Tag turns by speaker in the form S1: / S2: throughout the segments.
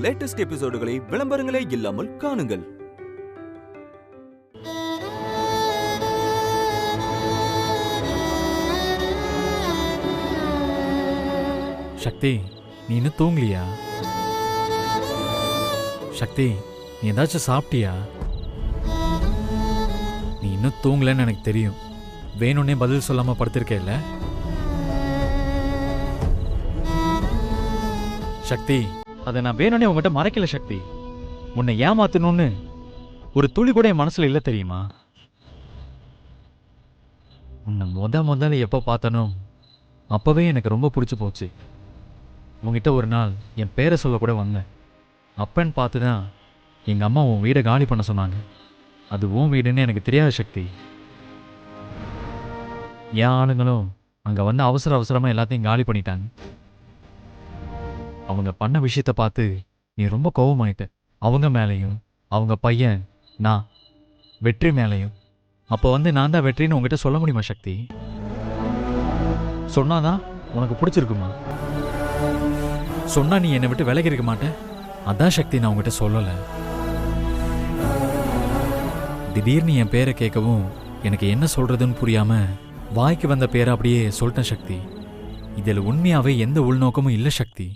S1: Latest எபிசோடுகளை விளம்பரங்களே இல்லாமல் காணுங்கள்.
S2: சக்தி, நீ இன்னும் தூங்கலியா? சக்தி, நீ ஏதாச்சும் சாப்பிட்டியா? நீ இன்னும் தூங்கலன்னு எனக்கு தெரியும். வேணும்னே பதில் சொல்லாம படுத்திருக்கேல்ல? சக்தி, அதை நான் வேணும்னே உங்ககிட்ட மறைக்கல சக்தி. உன்னை ஏமாத்தணும்னு ஒரு துளி கூட என் மனசுல இல்லை தெரியுமா? உன்னை முதல்ல எப்போ பார்த்தனோ அப்பவே எனக்கு ரொம்ப பிடிச்சி போச்சு. உங்ககிட்ட ஒரு நாள் என் பேரை சொல்ல கூட வந்தேன். அப்பன்னு பார்த்து தான் எங்கள் அம்மா உன் வீடை காலி பண்ண சொன்னாங்க. அது உன் வீடுன்னு எனக்கு தெரியாத சக்தி. என் ஆளுங்களும் அங்கே வந்து அவசரமாக எல்லாத்தையும் காலி பண்ணிட்டாங்க. அவங்க பண்ண விஷயத்தை பார்த்து நீ ரொம்ப கோபமாயிட்ட. அவங்க மேலேயும் அவங்க பையன் நான் வெற்றி மேலேயும். அப்போ வந்து நான் தான் வெற்றின்னு உங்ககிட்ட சொல்ல முடியுமா சக்தி? சொன்னாதான் உனக்கு பிடிச்சிருக்குமா? சொன்னா நீ என்னை விட்டு விலகி இருக்க மாட்டேன். அதான் சக்தி நான் உங்ககிட்ட சொல்லலை. திடீர்னு என் பேரை கேட்கவும் எனக்கு என்ன சொல்றதுன்னு புரியாம வாய்க்கு வந்த பேரை அப்படியே சொல்லிட்டேன் சக்தி. இதில் உண்மையாவே எந்த உள்நோக்கமும் இல்லை சக்தி.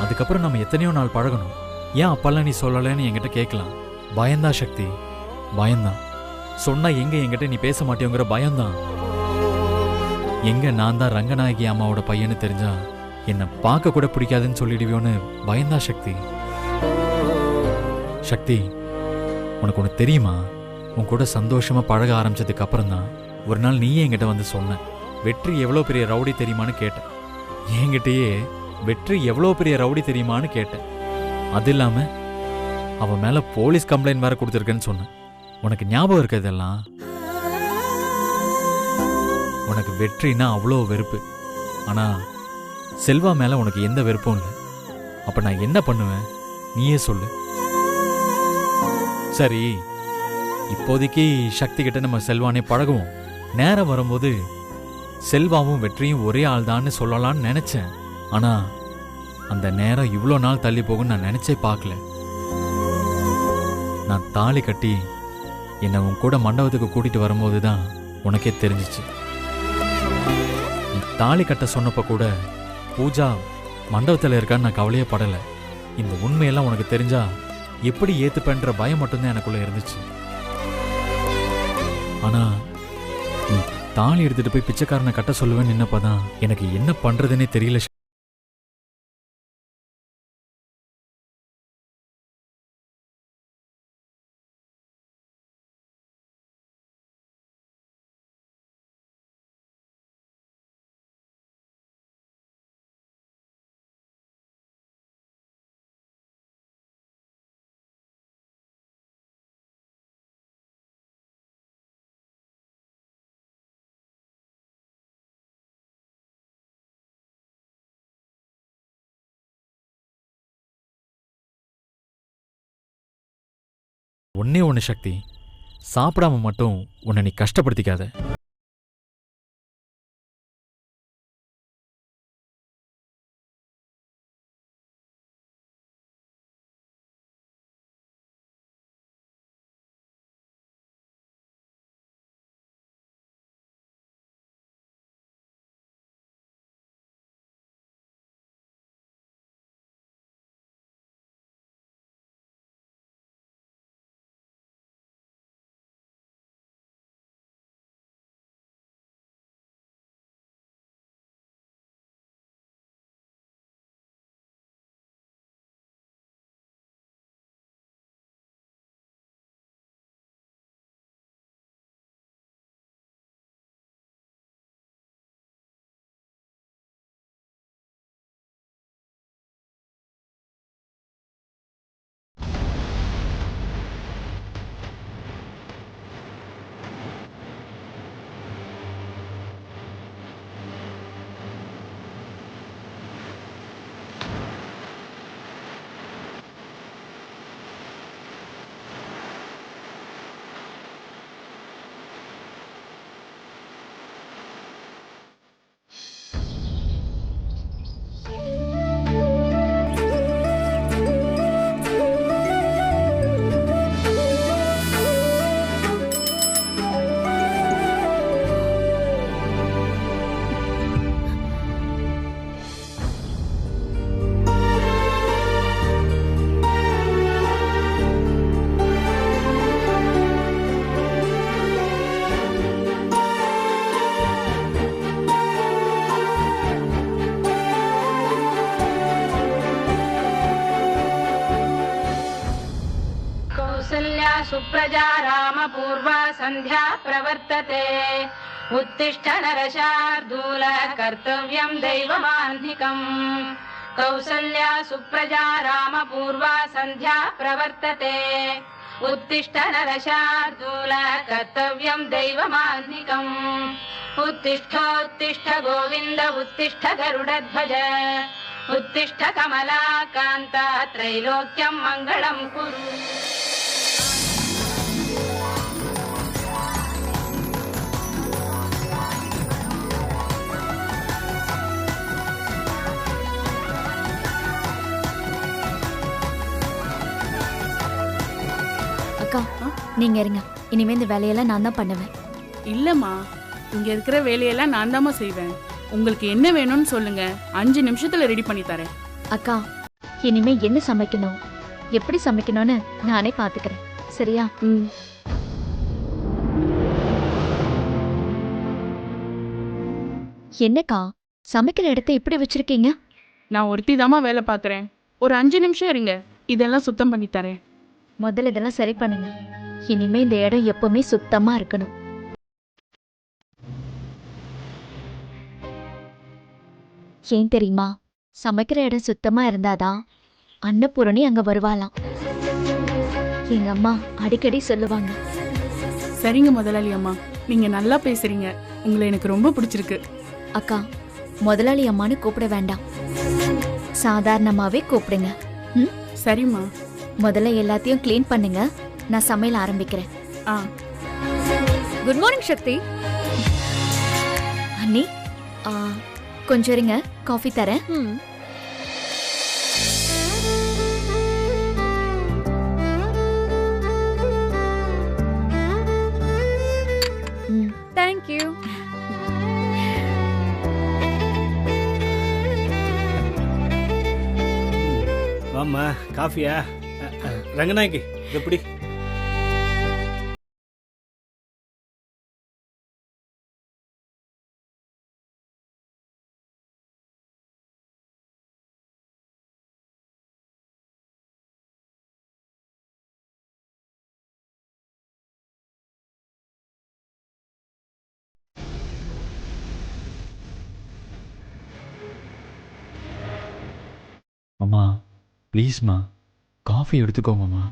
S2: அதுக்கப்புறம் நம்ம எத்தனையோ நாள் பழகணும். ஏன் அப்பெல்லாம் நீ சொல்லலைன்னு என்கிட்ட கேட்கலாம். பயம்தான் சக்தி, பயம்தான். சொன்னா எங்க என்கிட்ட நீ பேச மாட்டேங்கிற பயம்தான். எங்க நான் தான் ரங்கநாயகி அம்மாவோட பையன்னு தெரிஞ்சா என்னை பார்க்க கூட பிடிக்காதுன்னு சொல்லிடுவியோன்னு பயம்தான் சக்தி. சக்தி, உனக்கு ஒன்று தெரியுமா? உன் கூட சந்தோஷமா பழக ஆரம்பிச்சதுக்கு அப்புறம் தான் ஒரு நாள் நீயே என்கிட்ட வந்து சொன்ன, வெற்றி எவ்வளோ பெரிய ரவுடி தெரியுமான்னு கேட்டேன். என்கிட்டயே வெற்றி எவ்வளோ பெரிய ரவுடி தெரியுமான்னு கேட்டேன். அது இல்லாம அவன் மேல போலீஸ் கம்ப்ளைண்ட் வேற கொடுத்துருக்கேன்னு சொன்னேன். உனக்கு ஞாபகம் இருக்கு இதெல்லாம்? உனக்கு வெற்றினா அவ்வளோ வெறுப்பு. ஆனா செல்வா மேல உனக்கு எந்த வெறுப்பும் இல்லை. அப்ப நான் என்ன பண்ணுவேன் நீயே சொல்லு. சரி, இப்போதைக்கு சக்தி கிட்ட நம்ம செல்வானே பழகுவோம். நேரம் வரும்போது செல்வாவும் வெற்றியும் ஒரே ஆள் தான்னு சொல்லலான்னு நினைச்சேன். ஆனா அந்த நேரம் இவ்வளோ நாள் தள்ளி போகும்னு நான் நினைச்சே பார்க்கல. நான் தாலி கட்டி என்னை உன் கூட மண்டபத்துக்கு கூட்டிட்டு வரும்போது தான் உனக்கே தெரிஞ்சிச்சு. தாலி கட்ட சொன்னப்ப கூட பூஜா மண்டபத்தில் இருக்கான்னு நான் கவலையே படலை. இந்த உண்மையெல்லாம் உனக்கு தெரிஞ்சா எப்படி ஏத்துப்பேன்ற பயம் மட்டும்தான் எனக்குள்ள இருந்துச்சு. ஆனா நீ தாலி எடுத்துட்டு போய் பிச்சைக்காரனை கட்ட சொல்லுவேன்னு நின்னப்பதான் எனக்கு என்ன பண்றதுன்னே தெரியல. ஒன்னே ஒன்று சக்தி, சாப்பிடாம மட்டும் உன்னை நீ கஷ்டப்படுத்திக்காத.
S3: सुप्रजा रामपूर्वा सन्ध्या प्रवर्तते उत्तिष्ठ नरशार्दूल कर्तव्यं दैवमाह्निकम् कौसल्या सुप्रजा रामपूर्वा सन्ध्या प्रवर्तते उत्तिष्ठ नरशार्दूल कर्तव्यं दैवमाह्निकम् उत्तिष्ठोत्तिष्ठ गोविन्द उत्तिष्ठ गरुडध्वज उत्तिष्ठ कमलाकान्त त्रैलोक्यं मङ्गलं कुरु.
S4: அக்கா நீங்க இருங்க, இனிமே இந்த வேலையெல்லாம் நான் தான் பண்ணுவேன்.
S5: இல்லம்மா, இங்க இருக்கிற வேலையெல்லாம் நான் தாம்மா செய்வேன். உங்களுக்கு என்ன வேணும்னு சொல்லுங்க, 5 நிமிஷத்துல ரெடி பண்ணி தரேன்.
S4: அக்கா இனிமே என்ன சமைக்கணும், எப்படி சமைக்கணும்னு நானே பாத்துக்கிறேன், சரியா? என்னக்கா சமைக்கிற இடத்த இப்படி வச்சிருக்கீங்க?
S5: நான் ஒருத்தி தாம்மா வேலை பார்க்குறேன். ஒரு 5 நிமிஷம் இருங்க, இதெல்லாம் சுத்தம் பண்ணி தரேன்.
S4: முதல்ல இதெல்லாம் சரி பண்ணுங்க. இனிமே இந்த இடம் எப்பவுமே சுத்தமா இருக்கணும். ஏன் தெரியுமா? சமைக்கிற இடம் சுத்தமா இருந்தாதான் அன்னபூரணி அங்க வருவாளாம். எங்க அம்மா அடிக்கடி சொல்லுவாங்க.
S5: சரிங்க முதலாளி அம்மா, நீங்க நல்லா பேசுறீங்க. உங்களை எனக்கு ரொம்ப பிடிச்சிருக்கு.
S4: அக்கா முதலாளி அம்மான்னு கூப்பிட வேண்டாம், சாதாரணமாவே கூப்பிடுங்க. ம்,
S5: சரிம்மா.
S4: முதல்ல எல்லாத்தையும் க்ளீன் பண்ணுங்க, நான் சமையல் ஆரம்பிக்கிறேன்.
S5: ஆ,
S4: குட் மார்னிங் சக்தி. அண்ணி கொஞ்சம் இருங்க, காஃபி தரேன். தேங்க்யூ.
S6: வாம்மா, காஃபியா? ரங்கநாயகி எப்படி?
S2: அம்மா ப்ளீஸ்மா காஃபி எடுத்துக்கோங்கம்மா.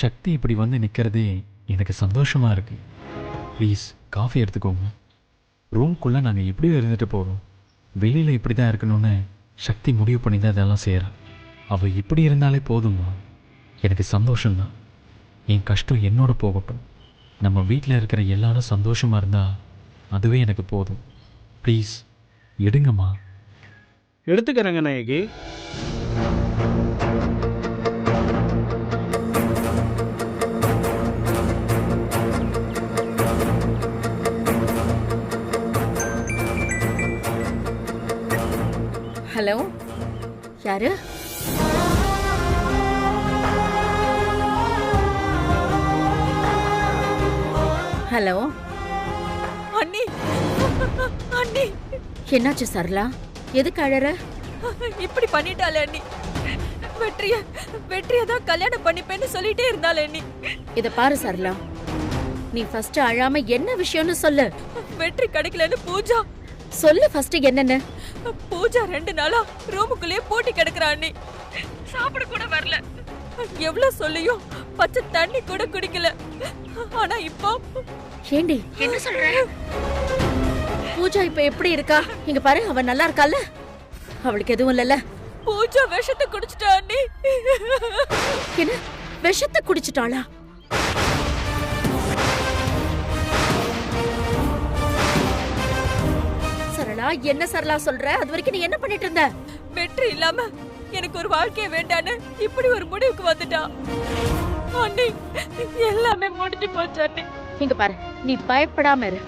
S2: சக்தி இப்படி வந்து நிற்கிறதே எனக்கு சந்தோஷமாக இருக்கு. ப்ளீஸ் காஃபி எடுத்துக்கோங்க. ரூம்குள்ளே நாங்கள் எப்படியோ இருந்துட்டு போகிறோம், வெளியில் இப்படி தான் இருக்கணும்னு சக்தி முடிவு பண்ணி தான் இதெல்லாம் செய்கிறான். அவள் இப்படி இருந்தாலே போதும்மா, எனக்கு சந்தோஷம்தான். என் கஷ்டம் என்னோட போகட்டும். நம்ம வீட்டில் இருக்கிற எல்லாரும் சந்தோஷமாக இருந்தால் அதுவே எனக்கு போதும். ப்ளீஸ் எடுங்கம்மா.
S6: எடுத்துக்க ரங்கநாயகி.
S7: ஹலோ, யாரு? ஹலோ
S8: அண்ணி, அண்ணி
S7: என்னாச்சு சரளா? எதுக்கு அழற?
S8: இப்படி பண்ணிட்டாளே அண்ணி. வெற்றிய தான் கல்யாணம் பண்ணிப்பேன்னு சொல்லிட்டே இருந்தாளே அண்ணி.
S7: இத பாரு சரளா, நீ ஃபர்ஸ்ட் அழாம என்ன விஷயம்னு சொல்லு.
S8: வெற்றி கிடைக்கலன்னு பூஜா
S7: சொல்லு ஃபர்ஸ்ட் என்னன்னு.
S8: பூஜா 2 நாளா ரூமுக்குள்ளேயே போட்டி கிடக்குறா அண்ணி. சாப்பிட கூட வரல. எவ்வளவு சொல்லியும் பச்சை தண்ணி கூட குடிக்கல. ஆனா இப்போ
S7: ஏண்டி என்ன சொல்ற? பூஜா இப்ப எப்படி இருக்கா? இங்க பாரு, அவ நல்லா இருக்கால? அவளுக்கு எதுவும் இல்லல?
S8: பூஜா விஷத்தை குடிச்சிட்டா அண்ணி.
S7: என்ன விஷத்தை குடிச்சிட்டாளா? சரளா, என்ன சரளா சொல்ற? அது வரைக்கும் நீ என்ன பண்ணிட்டு இருந்த?
S8: வெற்றி இல்லாம எனக்கு ஒரு வாழ்க்கைய வேண்டான்னு இப்படி ஒரு முடிவுக்கு வந்துட்டா அண்ணி. எல்லாமே முடிஞ்சு போச்சு அண்ணி.
S7: இங்க பாரு, நீ பயப்படாம இரு,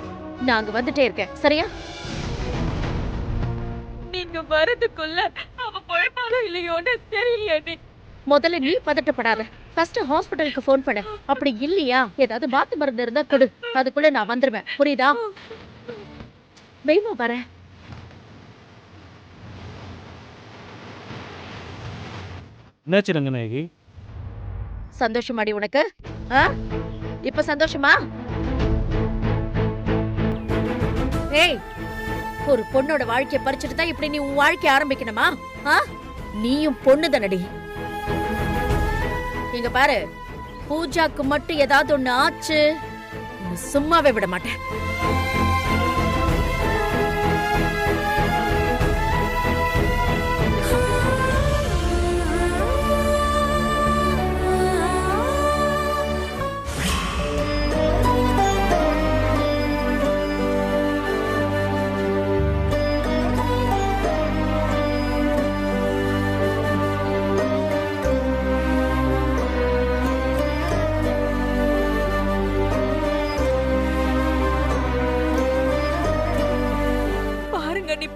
S7: நாங்க வந்துட்டே இருக்கேன், சரியா?
S8: நீங்க வரதுக்குள்ள அவ பொழைப்பாலோ இல்லையோன்னு தெரியலையே அண்ணி.
S7: முதல்ல நீ பதட்டப்படாத, ஃபர்ஸ்ட் ஹாஸ்பிடலுக்கு ஃபோன் பண்ணு. அப்படி இல்லையா ஏதாவது மாத்து மருந்து இருந்தா கொடு, அதுக்குள்ள நான் வந்துருவேன், புரியுதா? வெய்மா வரேன்.
S6: என்னாச்சு ரங்கநாயகி?
S7: சந்தோஷமாடி உனக்கு? ஆ? இப்ப சந்தோஷமா? ஏய், ஒரு பொண்ணோட வாழ்க்கைய பறிச்சுட்டு தான் இப்படி நீ உன் வாழ்க்கைய ஆரம்பிக்கணுமா? ஆ? நீயும் பொண்ணு தானடி. இங்க பாரு, பூஜாக்கு மட்டும் ஏதாவது ஒண்ணு ஆச்சு, உன்னை சும்மாவே விட மாட்டேன்.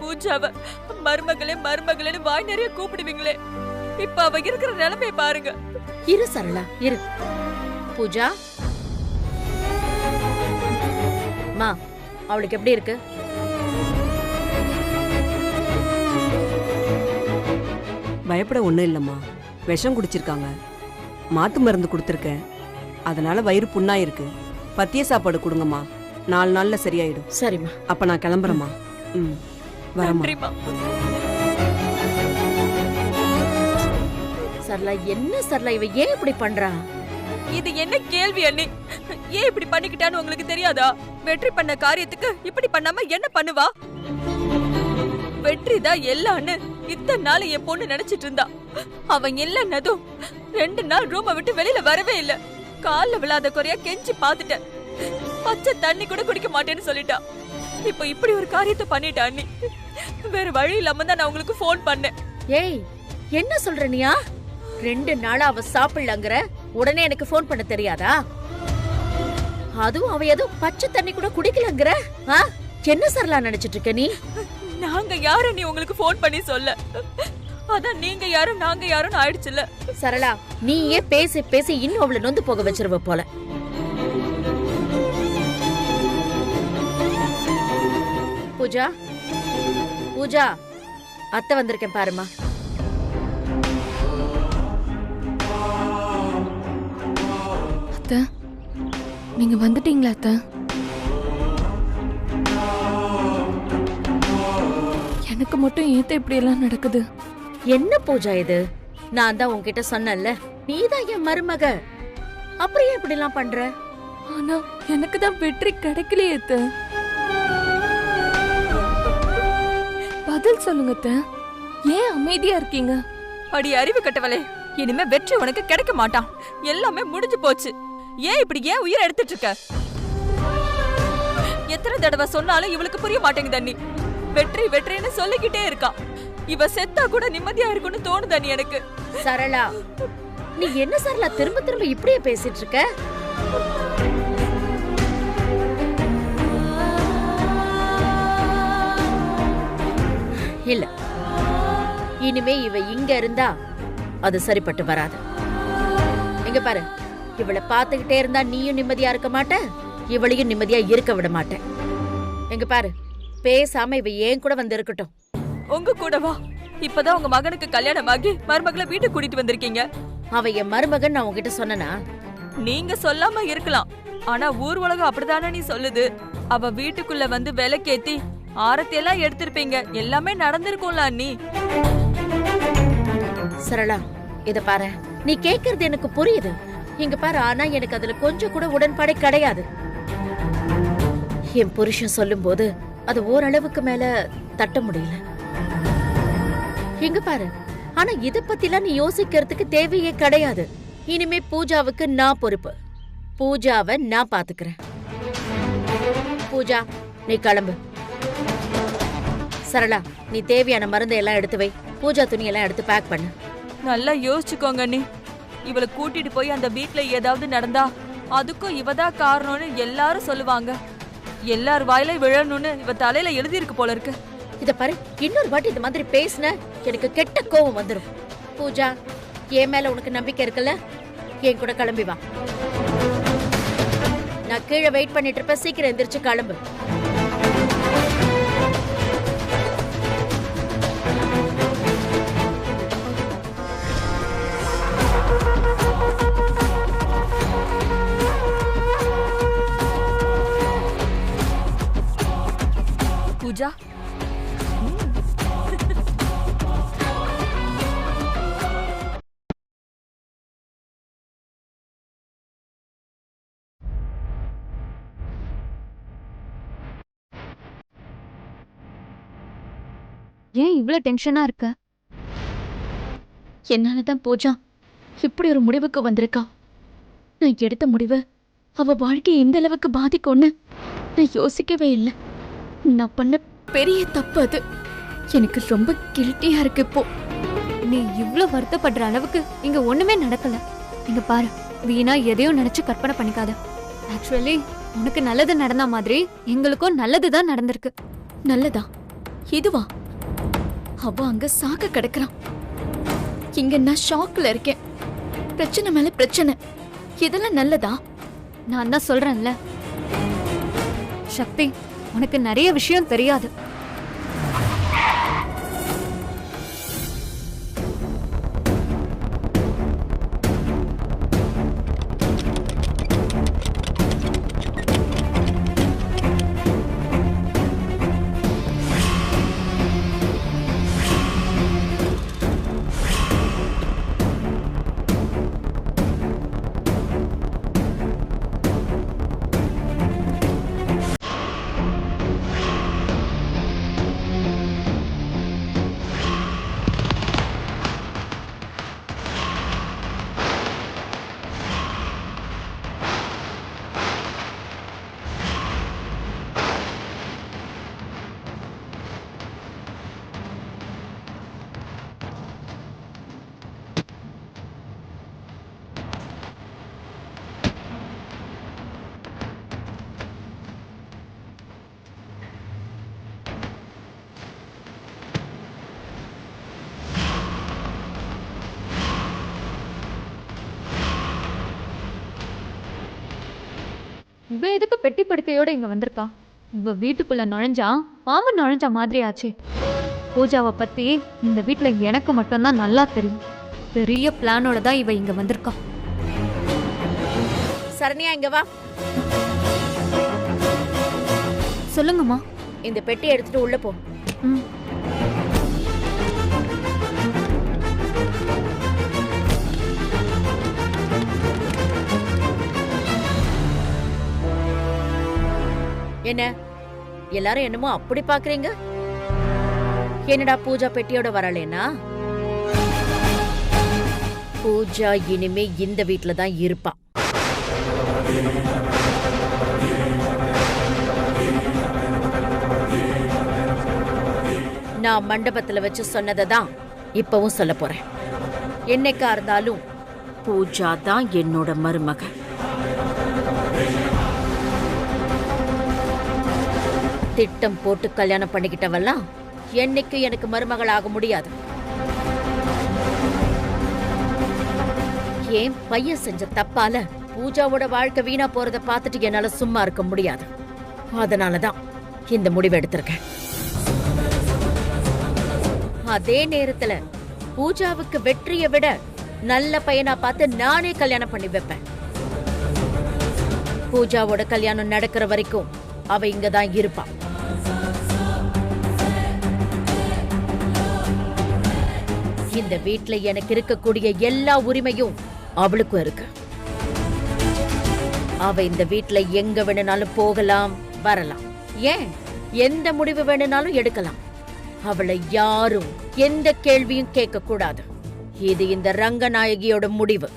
S8: பூஜாவ மருமகளே மருமகளேன்னு வாய் நிறைய கூப்பிடுவீங்களே, இப்ப அவ இருக்கிற நிலைமையை பாருங்க.
S7: இரு சரளா, இரு. பூஜா, மா, அவளுக்கு எப்படி இருக்கு?
S9: பயப்பட ஒண்ணும் இல்லம்மா. விஷம் குடிச்சிருக்காங்க, மாத்து மருந்து கொடுத்துருக்கேன், அதனால வயிறு புண்ணா இருக்கு. பத்திய சாப்பாடு கொடுங்கம்மா, 4 நாள்ல சரியாயிடும்.
S7: சரிம்மா.
S9: அப்ப நான் கிளம்புறேம்மா.
S8: நன்றிம்மா.
S7: சரளா, என்ன சரளா, இவ ஏன் இப்படி பண்றா?
S8: இது என்ன கேள்வி அண்ணி? ஏன் இப்படி பண்ணிக்கிட்டான்னு உங்களுக்கு தெரியாதா? வெற்றி பண்ண காரியத்துக்கு இப்படி பண்ணாம என்ன பண்ணுவா? வெற்றி தான் எல்லான்னு இத்தனை நாள் என் பொண்ணு நினைச்சிட்டு இருந்தா. அவன் இல்லைன்னதும் 2 நாள் ரூமை விட்டு வெளியில வரவே இல்ல. கால்ல விழாத குறையா கெஞ்சி பாத்துட்டேன். பச்சை தண்ணி கூட குடிக்க மாட்டேன்னு சொல்லிட்டா. இப்ப இப்படி ஒரு காரியத்தை பண்ணிட்டா அண்ணி. வேற வழி இல்லாம தான் நான் உங்களுக்கு போன் பண்ணேன்.
S7: ஏய், என்ன சொல்ற நீயா? 2 நாளா அவ சாப்பிடலங்கற, உடனே எனக்கு போன் பண்ண தெரியாதா? அதுவும் அவ ஏதோ பச்சை தண்ணி கூட குடிக்கலங்கற. என்ன சரளா நினைச்சிட்டு இருக்க நீ?
S8: நாங்க யாரு நீ உங்களுக்கு போன் பண்ணி சொல்ல? அதான் நீங்க யாரும் நாங்க யாரும் ஆயிடுச்சுல்ல.
S7: சரளா, நீயே பேசி பேசி இன்னும் அவளை நொந்து போக வச்சிருவ போல. பூஜா, பூஜா, அத்தை வந்திருக்கேன் பாருமா.
S10: அத்தை, நீங்க வந்துட்டீங்களா அத்தை? எனக்கு மட்டும் ஏத்த இப்படி எல்லாம் நடக்குது?
S7: என்ன பூஜா இது? நான் தான் உன்கிட்ட சொன்னேன்ல, நீதான் என் மருமக, அப்புறம் ஏன் இப்படி எல்லாம் பண்ற?
S10: ஆனா எனக்கு தான் வெற்றி கிடைக்கலையே அத்தை. பதில் சொல்லுங்க அத்தை, ஏன் அமைதியா இருக்கீங்க?
S8: அடி அறிவு கட்டவளே, இனிமே வெற்றி உனக்கு கிடைக்க மாட்டான். எல்லாமே முடிஞ்சு போச்சு. ஏன் இப்படி ஏன் உயிரை எடுத்துட்டு இருக்க? எத்தனை தடவை சொன்னாலும் இவளுக்கு புரிய மாட்டேங்குது அண்ணி. வெற்றி வெற்றின்னு சொல்லிக்கிட்டே இருக்கா. இவ செத்தா கூட நிம்மதியா இருக்கும்னு தோணுது அண்ணி எனக்கு.
S7: சரளா, நீ என்ன சரளா திரும்ப திரும்ப இப்படியே பேசிட்டு இருக்க? இல்ல, இனிமே இவ இங்க இருந்தா அது சரிப்பட்டு வராது. எங்க பாரு, இவளை பாத்துக்கிட்டே இருந்தா நீயும் நிம்மதியா இருக்க மாட்ட, இவளையும் நிம்மதியா இருக்க விட மாட்டேன். எங்க பாரு, பேசாம இவ ஏன் கூட வந்து இருக்கட்டும்.
S8: உங்க கூடவா? இப்பதான் உங்க மகனுக்கு கல்யாணம் ஆகி மருமகளை வீட்டுக்கு கூட்டிட்டு வந்திருக்கீங்க.
S7: அவ என் மருமகன் நான் உங்ககிட்ட சொன்னனா?
S8: நீங்க சொல்லாம இருக்கலாம், ஆனா ஊர் உலகம் அப்படிதானே நீ சொல்லுது. அவ வீட்டுக்குள்ள வந்து விலைக்கேத்தி ஆரத்தி எல்லாம் எடுத்திருப்பீங்க, எல்லாமே நடந்திருக்கும்ல அண்ணி.
S7: சரளா, இத பாரு, நீ கேக்குறது எனக்கு புரியுது. இங்க பாரு, ஆனா எனக்கு அதுல கொஞ்சம் கூட உடன்பாடே கிடையாது. என் புருஷன் சொல்லும் போது அது ஓரளவுக்கு மேல தட்ட முடியல. இங்க பாரு, ஆனா இத பத்திலாம் நீ யோசிக்கிறதுக்கு தேவையே கிடையாது. இனிமே பூஜாவுக்கு நான் பொறுப்பு. பூஜாவை நான் பாத்துக்கிறேன். பூஜா, நீ கிளம்பு. சரளா, நீ தேவையான மருந்து எல்லாம் எடுத்து வை. பூஜா துணி எல்லாம் எடுத்து பேக் பண்ணு.
S8: நல்லா யோசிச்சுக்கோங்க அண்ணி. இவளை கூட்டிட்டு போய் அந்த வீட்ல ஏதாவது நடந்தா அதுக்கும் இவதான் காரணம்னு எல்லாரும் சொல்லுவாங்க. எல்லார் வாயில விழணும்னு இவ தலையில எழுதி இருக்கு போல இருக்கு.
S7: இத பாரு, இன்னொரு வாட்டி இந்த மாதிரி பேசுன எனக்கு கெட்ட கோவம் வந்துடும். பூஜா, என் மேல உனக்கு நம்பிக்கை இருக்குல்ல? என் கூட கிளம்பி வா. நான் கீழே வெயிட் பண்ணிட்டு இருப்பேன், சீக்கிரம் எந்திரிச்சு கிளம்பு.
S4: ஏன் இவ்ளோ டென்ஷனா இருக்க? என்னாலதான் பூஜா இப்படி ஒரு முடிவுக்கு வந்திருக்கா. நான் எடுத்த முடிவு அவ வாழ்க்கையை இந்த அளவுக்கு பாதிக்கும்னு நான் யோசிக்கவே இல்லை. நான் பண்ண பெரிய தப்பு அது. எனக்கு ரொம்ப கில்ட்டியா இருக்கு இப்போ.
S11: நீ இவ்ளோ வருத்தப்படுற அளவுக்கு இங்க ஒண்ணுமே நடக்கல. இங்க பாரு, வீணா எதையும் நினைச்சு கற்பனை பண்ணிக்காத. ஆக்சுவலி உனக்கு நல்லது நடந்த மாதிரி எங்களுக்கும் நல்லதுதான் நடந்திருக்கு.
S4: நல்லதா? இதுவா? அவ அங்க சாக கிடக்குறான், இங்க நான் ஷாக்ல இருக்கேன். பிரச்சனை மேல பிரச்சனை, இதெல்லாம் நல்லதா?
S11: நான் தான் சொல்றேன்ல சக்தி, உனக்கு நிறைய விஷயம் தெரியாது. இவ எதுக்கு பெட்டி படுக்கையோட இங்க வந்திருக்கா? இவ வீட்டுக்குள்ள நுழைஞ்சா பாம்பு நுழைஞ்ச மாதிரி ஆச்சு. பூஜாவை பத்தி இந்த வீட்டுல எனக்கு மட்டும்தான் நல்லா தெரியும். பெரிய பிளானோட தான் இவ இங்க வந்திருக்கா.
S7: சரண்யா, இங்க வா.
S11: சொல்லுங்கம்மா.
S7: இந்த பெட்டி எடுத்துட்டு உள்ள போ.
S11: ம்.
S7: என்ன எல்லாரும் என்னமோ அப்படி பாக்குறீங்க? என்னடா பூஜா பெட்டியோட வரலேனா? பூஜா இனிமே இந்த வீட்ல தான் இருப்பா. நான் மண்டபத்துல வச்சு சொன்னதை தான் இப்பவும் சொல்ல போறேன். என்னைக்கா இருந்தாலும் பூஜா தான் என்னோட மருமக. திட்டம் போட்டு கல்யாணம் பண்ணிக்கிட்டவெல்லாம் என்னைக்கு எனக்கு மருமகள் ஆக முடியாது. ஏன் பையன் செஞ்ச தப்பால பூஜாவோட வாழ்க்கை வீணா போறத பார்த்துட்டு என்னால சும்மா இருக்க முடியாது. அதனாலதான் இந்த முடிவு எடுத்திருக்கேன். அதே நேரத்துல பூஜாவுக்கு வெற்றியை விட நல்ல பையனா பார்த்து நானே கல்யாணம் பண்ணி வைப்பேன். பூஜாவோட கல்யாணம் நடக்கிற வரைக்கும் அவ இங்கதான் இருப்பா. இந்த வீட்ல எனக்கு இருக்கக்கூடிய எல்லா உரிமையும் அவளுக்கும் இருக்கு. அவ இந்த வீட்ல எங்க வேணும்னாலும் போகலாம், வரலாம். ஏன் எந்த முடிவு வேணும்னாலும் எடுக்கலாம். அவளை யாரும் எந்த கேள்வியும் கேட்க கூடாது. இது இந்த ரங்கநாயகியோட முடிவு.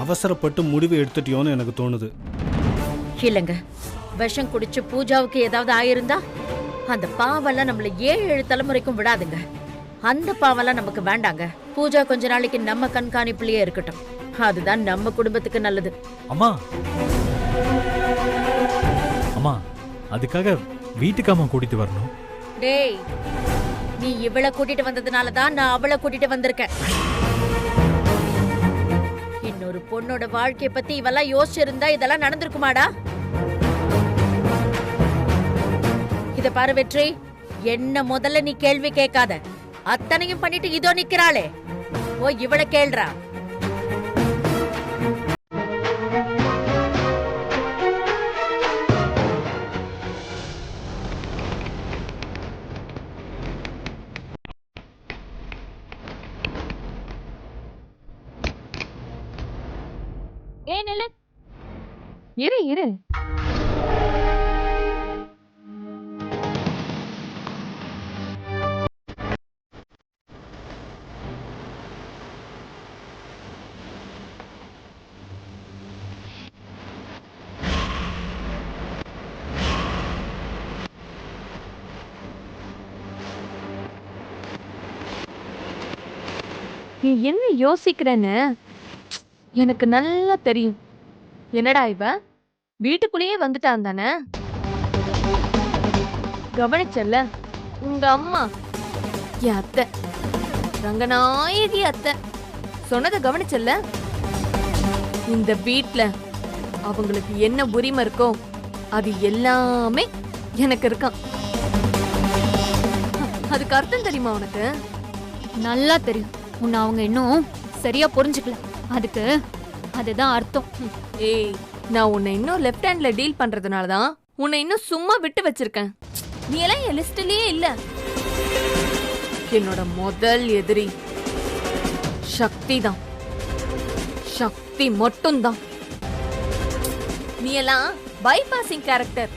S6: அவசரப்பட்டு முடிவு எடுத்துட்டியோன்னு எனக்கு தோணுது.
S7: இல்லைங்க, விஷம் குடிச்சு பூஜாவுக்கு ஏதாவது ஆயிருந்தா அந்த பாவெல்லாம் நம்மள 7 தலைமுறைக்கும் விடாதுங்க. அந்த பாவெல்லாம் நமக்கு வேண்டாங்க. பூஜா கொஞ்ச நாளைக்கு நம்ம கண்காணிப்புலயே இருக்கட்டும். அதுதான் நம்ம குடும்பத்துக்கு நல்லது.
S2: அம்மா அம்மா, அதுக்காக வீட்டுக்காமா கூட்டிட்டு வரணும்?
S7: டேய், நீ இவளை கூட்டிட்டு வந்ததுனால தான் நான் அவளை கூட்டிட்டு வந்திருக்கேன். இன்னொரு பொண்ணோட வாழ்க்கைய பத்தி இவெல்லாம் யோசிச்சிருந்தா இதெல்லாம் நடந்திருக்குமாடா? இத பாரு வெற்றி, என்ன முதல்ல நீ கேள்வி கேட்காத. அத்தனையும் பண்ணிட்டு இதோ நிக்கிறாளே, ஓ இவளை கேள்றா.
S11: இரு இரு, நீ என்ன யோசிக்கிறேன்னு எனக்கு நல்லா தெரியும். என்னடா இவ வீட்டுக்குள்ளேயே வந்துட்டான் தானே? கவனிச்சல்ல, உங்க அம்மா என் அத்தை, ரங்கநாயகி அத்தை சொன்னதை கவனிச்சல்ல? இந்த வீட்ல அவங்களுக்கு என்ன உரிமை இருக்கோ அது எல்லாமே எனக்கு இருக்கான். அதுக்கு அர்த்தம் தெரியுமா உனக்கு? நல்லா தெரியும். உன்னை அவங்க இன்னும் சரியா புரிஞ்சுக்கல. அதுதான் அர்த்தம். ஏய், நான் உன்னை இன்னும் லெஃப்ட் ஹேண்ட்ல டீல் பண்றதுனால தான் உன்னை இன்னும் சும்மா விட்டு வச்சிருக்கேன். நீ எல்லாம் என் லிஸ்ட்லயே இல்ல. என்னோட முதல் எதிரி சக்தி தான். சக்தி மட்டும்தான். நீ எல்லாம் பைபாசிங் கேரக்டர்.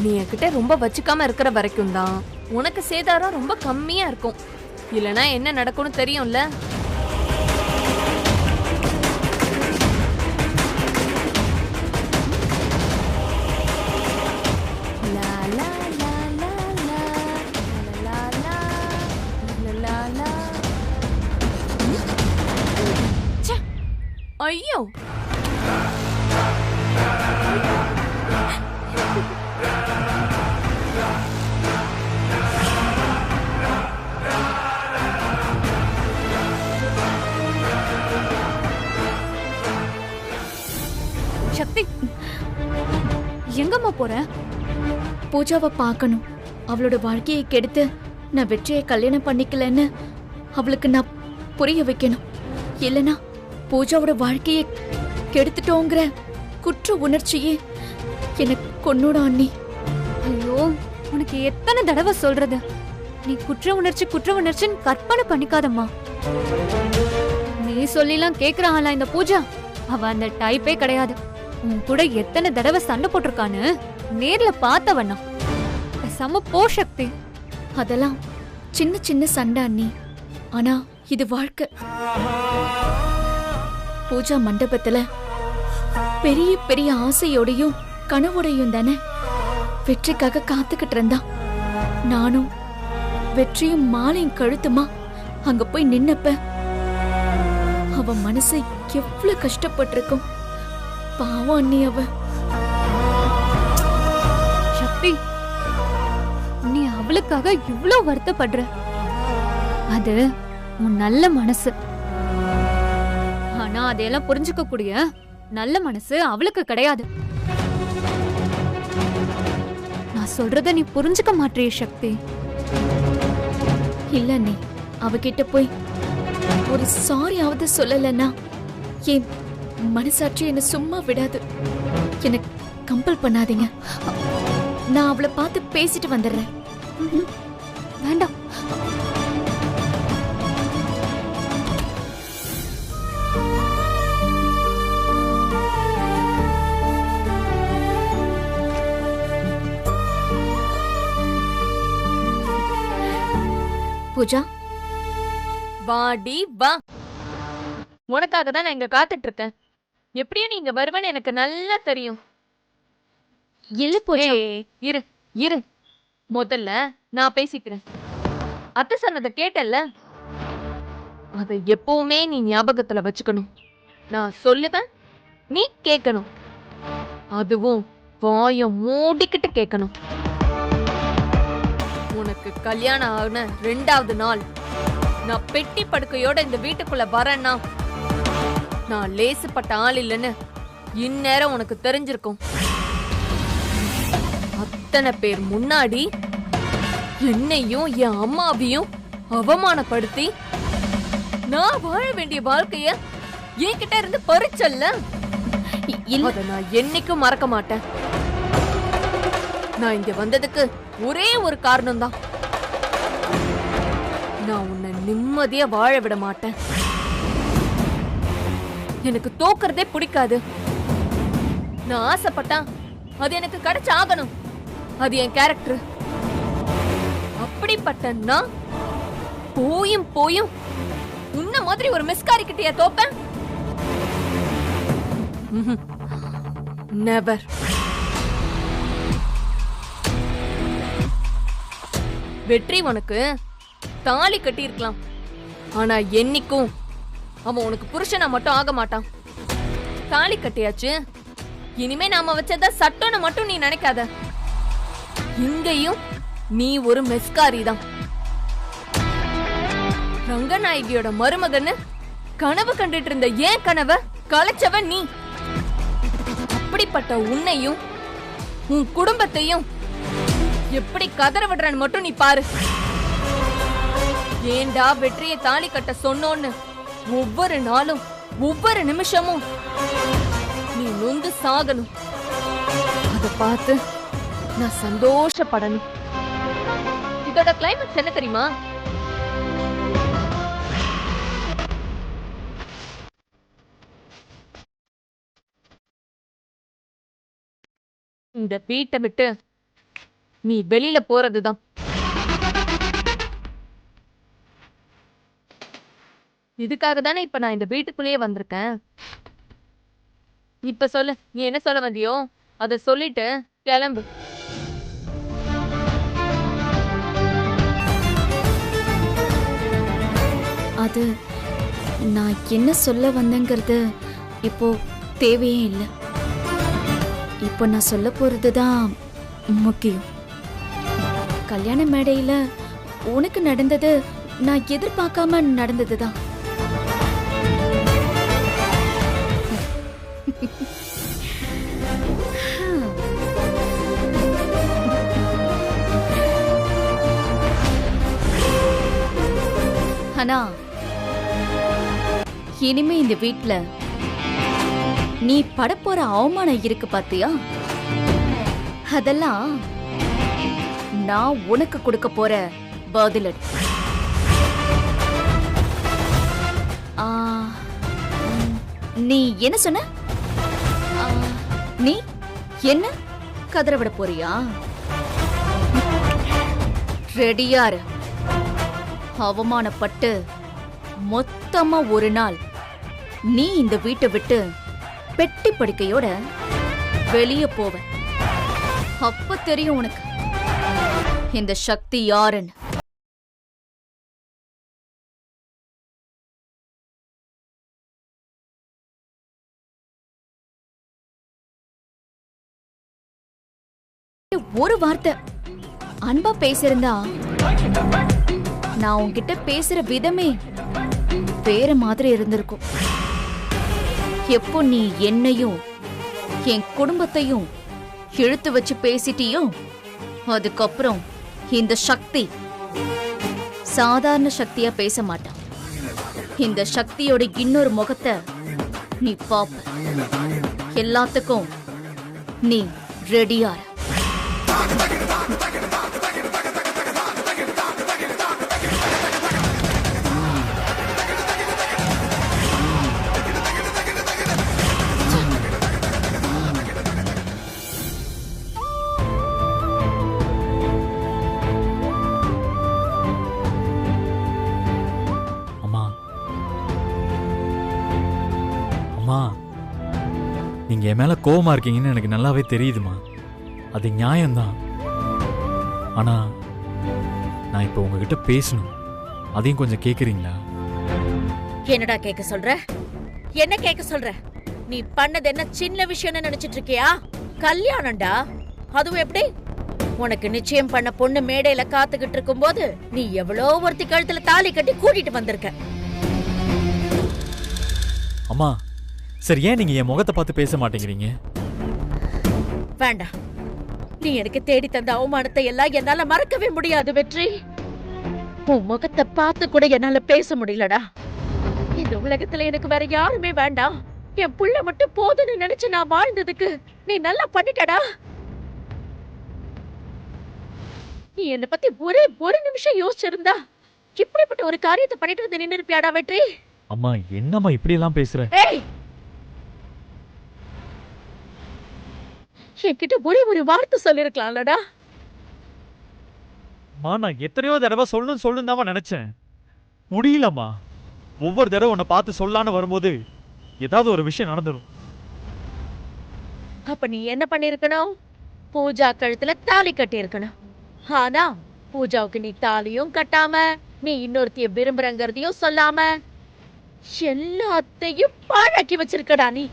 S11: நீ என்கிட்ட ரொம்ப வச்சுக்காம இருக்கிற வரைக்கும் தான் உனக்கு சேதாரம் ரொம்ப கம்மியா இருக்கும். இல்லனா என்ன நடக்கும்னு தெரியும்ல. ஐயோ, சக்தி எங்கம்மா போற?
S4: பூஜாவை பார்க்கணும். அவளோட வாழ்க்கையை கெடுத்து நான் வெற்றியை கல்யாணம் பண்ணிக்கலன்னு அவளுக்கு நான் புரிய வைக்கணும். இல்லனா பூஜாவோட வாழ்க்கையை கெடுத்துட்டோங்கிற குற்ற உணர்ச்சியே எனக்கு கொன்னோட அண்ணி.
S11: ஐயோ, உனக்கு எத்தனை தடவை சொல்றது? நீ குற்ற உணர்ச்சின்னு கற்பனை பண்ணிக்காதம்மா. நீ சொல்லிலாம் கேக்குறாங்களா இந்த பூஜா? அவ அந்த டைப்பே கிடையாது. உன் கூட எத்தனை தடவை சண்டை போட்டிருக்கான்னு நேர்ல பார்த்தவண்ணா. செம போ சக்தி.
S4: அதெல்லாம் சின்ன சின்ன சண்டை அண்ணி. ஆனா இது வாழ்க்கை. பூஜா மண்டபத்துல பெரிய பெரிய ஆசையோடையும் கனவோடையும் தானே வெற்றிக்காக காத்துக்கிட்டு இருந்தா. நானும் வெற்றியும் மாலையும் கழுத்துமா அங்க போய் நின்னப்ப அவ மனசு எவ்வளவு கஷ்டப்பட்டிருக்கும். பாவம் அண்ணி அவ.
S11: சக்தி, நீ அவளுக்காக இவ்ளோ வருத்தப்படுற. அது உன் நல்ல மனசு. ஆனா அதையெல்லாம் புரிஞ்சுக்க கூடிய நல்ல மனசு அவளுக்கு கிடையாது. நான் சொல்றத நீ புரிஞ்சுக்க மாட்டியே சக்தி.
S4: இல்ல நீ அவகிட்ட போய் ஒரு சாரியாவது சொல்லலன்னா என் மனசாட்சி என்ன சும்மா விடாது. எனக்கு கம்பல் பண்ணாதீங்க. நான் அவளை பார்த்து பேசிட்டு வந்துடுறேன்.
S11: வேண்டாம்.
S4: பூஜா,
S10: வாடி வா.
S11: உனக்காக தான் நான் இங்க காத்துட்டு இருக்கேன். எப்படியும் நீங்க வருவேன்னு எனக்கு நல்லா தெரியும்.
S4: இல்ல பூஜா.
S11: இரு இரு, முதல்ல நான் பேசிக்கிறேன். அத்தை சொன்னதை கேட்டல்ல, அதை எப்பவுமே நீ ஞாபகத்துல வச்சுக்கணும். நான் சொல்லுவேன், நீ கேட்கணும். அதுவும் வாய மூடிக்கிட்டு கேட்கணும். உனக்கு கல்யாணம் ஆன 2வது நாள் நான் பெட்டி படுக்கையோட இந்த வீட்டுக்குள்ள வரேன்னா நான் லேசுப்பட்ட ஆள் இல்லைன்னு இந்நேரம் உனக்கு தெரிஞ்சிருக்கும். அத்தனை பேர் முன்னாடி என்னையும் என் அம்மாவையும் அவமானப்படுத்தி நான் வாழ வேண்டிய வாழ்க்கைய என்கிட்ட இருந்து பறிச்சல்ல, அத நான் என்னைக்கும் மறக்க மாட்டேன். நான் இங்க வந்ததுக்கு ஒரே ஒரு காரணம் தான், நான் உன்னை நிம்மதியா வாழ விட மாட்டேன். எனக்கு தோக்கறதே பிடிக்காது. நான் ஆசைப்பட்டா அது எனக்கு கிடைச்சாகணும். அது என் கேரக்டர். அப்படிப்பட்ட நான் போயும் போயும் உன்ன மாதிரி ஒரு மிஸ்காரி கிட்டயா தோப்பேன்? நெவர். வெற்றி உனக்கு தாலி கட்டி இருக்கலாம், ஆனா என்னைக்கும் அவன் உனக்கு புருஷனா மட்டும் ஆக மாட்டான். தாலி கட்டியாச்சு, இனிமே நாம வச்சதா சட்டம்னு மட்டும் நீ நினைக்காத. இங்கேயும் நீ ஒரு மெஸ்காரி தான். ரங்கநாயகியோட மருமகன்னு கனவு கண்டுட்டு இருந்த ஏன் கனவை கலைச்சவன் நீ. அப்படிப்பட்ட உன்னையும் உன் குடும்பத்தையும் எப்படி கதற விடுறன்னு மட்டும் நீ பாரு. ஏண்டா வெற்றியை தாலி கட்ட சொன்னோன்னு ஒவ்வொரு நாளும் ஒவ்வொரு நிமிஷமும் நீ நொந்து சாகணும். அத பார்த்து நான் சந்தோஷப்படணும். இதோட கிளைமேக்ஸ் என்ன தெரியுமா? இந்த வீட்டை விட்டு நீ வெளியில போறதுதான். இதுக்காக தானே இப்ப நான் இந்த வீட்டுக்குள்ளேயே வந்திருக்கேன். இப்ப சொல்லு, நீ என்ன சொல்ல வந்தியோ அத சொல்லிட்டு கிளம்பு.
S4: அது நான் என்ன சொல்ல வந்தேங்கிறது இப்போ தேவையே இல்லை. இப்போ நான் சொல்ல போறதுதான் முக்கியம். கல்யாண மேடையில உனக்கு நடந்தது நான் எதிர்பார்க்காம நடந்ததுதான். ஆனா இனிமே இந்த வீட்ல நீ படப்போற அவமானம் இருக்கு பாத்தியா, அதெல்லாம் நான் உனக்கு கொடுக்க போற பதிலடி. நீ என்ன சொன்ன? நீ என்ன கதற விட போறியா? ரெடியாரு. அவமானப்பட்டு மொத்தமா ஒரு நாள் நீ இந்த வீட்டை விட்டு பெட்டி படுக்கையோட வெளியே போவ. அப்ப தெரியும் உனக்கு இந்த சக்தி யாருன்னு. ஒரு வார்த்தை அன்பா பேசிருந்தா நான் உன்கிட்ட பேசுற விதமே வேற மாதிரி இருந்திருக்கும். எப்போ நீ என்னையும் என் குடும்பத்தையும் இழுத்து வச்சு பேசிட்டியோ அதுக்கப்புறம் இந்த சக்தி சாதாரண சக்தியா பேச மாட்டான். இந்த சக்தியோட இன்னொரு முகத்தை நீ பாப்ப. எல்லாத்துக்கும் நீ ரெடியா?
S2: என் மேல கோவமா இருக்கீங்கன்னு எனக்கு நல்லாவே தெரியுதுமா. அது நியாயம்தான். ஆனா நான் இப்போ உங்ககிட்ட பேசணும். அதையும் கொஞ்சம் கேக்குறீங்களா?
S7: என்னடா கேட்க சொல்ற? என்ன கேட்க சொல்ற? நீ பண்ணது என்ன சின்ன விஷயம்னு நினைச்சிட்டு இருக்கியா? கல்யாணம்டா. அதுவும் எப்படி? உனக்கு நிச்சயம் பண்ண பொண்ணு மேடையில காத்துக்கிட்டு இருக்கும் போது நீ எவ்வளோ ஒருத்தி கழுத்துல தாலி கட்டி கூட்டிட்டு வந்திருக்க.
S2: அம்மா, சரி ஏன் நீங்க என் முகத்தை பார்த்து பேச மாட்டேங்கிறீங்க?
S7: வேண்டாம். நீ எனக்கு தேடி தந்த அவமானத்தை எல்லாம் என்னால மறக்கவே முடியாது வெற்றி. உன் முகத்தை பார்த்து கூட என்னால பேச முடியலடா. இந்த உலகத்துல எனக்கு வேற யாருமே வேண்டாம். என் புள்ள மட்டும் போதுன்னு நினைச்சு நான் வாழ்ந்ததுக்கு நீ நல்லா பண்ணிட்டடா. நீ என்ன பத்தி ஒரு நிமிஷம் யோசிச்சிருந்தா இப்படிப்பட்ட ஒரு காரியத்தை பண்ணிட்டு வந்து நின்று இருப்பியாடா வெற்றி?
S2: அம்மா, என்னம்மா இப்படி எல்லாம் பேசுற?
S7: ஏய், என்கிட்ட ஒரு வார்த்தை சொல்லிருக்கலாம்லடா.
S2: அம்மா, நான் எத்தனையோ தடவை சொல்லணும் தான் நினைச்சேன். முடியலம்மா. ஒவ்வொரு தடவை உன்னை பார்த்து சொல்லான்னு வரும்போது ஏதாவது ஒரு விஷயம் நடந்துடும்.
S7: அப்ப நீ என்ன பண்ணிருக்கணும்? பூஜா கழுத்துல தாலி கட்டி இருக்கணும். ஆனா பூஜாவுக்கு நீ தாலியும் கட்டாம, நீ இன்னொருத்திய விரும்புறங்கிறதையும் சொல்லாம எல்லாத்தையும் பாழாக்கி வச்சிருக்கடா நீ.